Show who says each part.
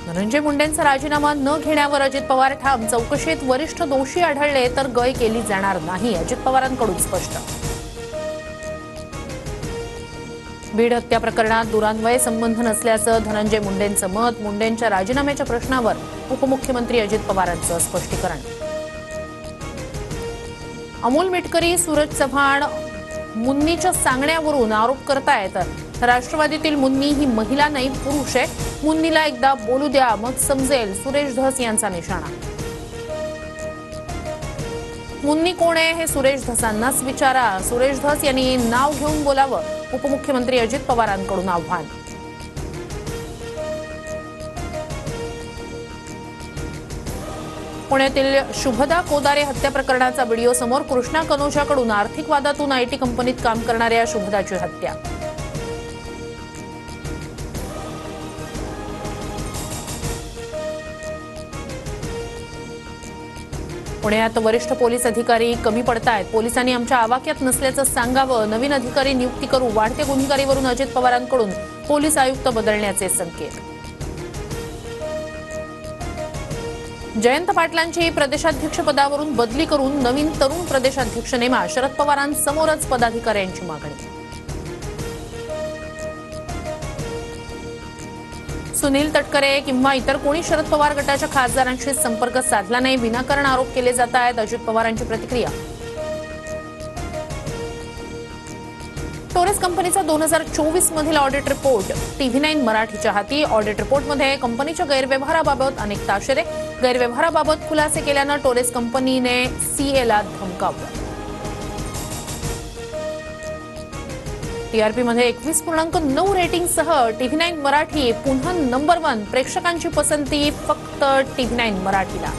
Speaker 1: धनंजय मुंडेंचा राजीनामा न घेण्यावर अजित पवार ठाम. चौकशीत वरिष्ठ दोषी आढळले तर गय केली जाणार नाही, अजित पवारांकडून स्पष्ट. बीड हत्या प्रकरणात दुरान्वये संबंध नसल्याचं धनंजय मुंडेंचं मत. मुंडेंच्या राजीनाम्याच्या प्रश्नावर उपमुख्यमंत्री अजित पवारांचं स्पष्टीकरण. अमोल मिटकरी, सूरज चव्हाण मुन्नीच्या सांगण्यावरून आरोप करतायत. राष्ट्रवादीतील मुन्नी ही महिला नाही, पुरुष आहे. मुन्नीला एकदा बोलू द्या, मग समजेल, सुरेश धस यांचा निशाणा. मुन्नी कोण आहे हे सुरेश धसांनाच विचारा. सुरेश धस यांनी नाव घेऊन बोलावं, उपमुख्यमंत्री अजित पवारांकडून आव्हान. पुण्यातील शुभदा कोदारे हत्या प्रकरणाचा व्हिडिओ समोर. कृष्णा कनोजाकडून आर्थिक वादातून आयटी कंपनीत काम करणाऱ्या शुभदाची हत्या. पुण्यात वरिष्ठ पोलीस अधिकारी कमी पडतायत. पोलिसांनी आमच्या आवाक्यात नसल्याचं सांगावं. नवीन अधिकारी नियुक्ती करू. वाढत्या गुन्हेगारीवरून अजित पवारांकडून पोलीस आयुक्त बदलण्याचे संकेत. जयंत पाटलांची प्रदेशाध्यक्ष पदावरून बदली करून नवीन तरुण प्रदेशाध्यक्ष नेमा. शरद पवारांसमोरच पदाधिकाऱ्यांची मागणी. सुनील तटकरे किंवा इतर कोणी शरद पवार गटाच्या खासदारांशी संपर्क साधला नाही. विनाकारण आरोप केले जात आहेत. अजित पवारांची प्रतिक्रिया. टोरेस कंपनीचा 2024 मधील ऑडिट रिपोर्ट TV9 मराठीच्या हाती. ऑडिट रिपोर्टमध्ये कंपनीच्या गैरव्यवहाराबाबत अनेक ताशेरे. गैरव्यवहाराबाबत खुलासे केल्यानं टोरेस कंपनीने CA ला धमकावलं. TRPमध्ये 21.9 रेटिंगसह TV9 मराठी पुन्हा नंबर 1. प्रेक्षकांची पसंती फक्त TV9 मराठीला.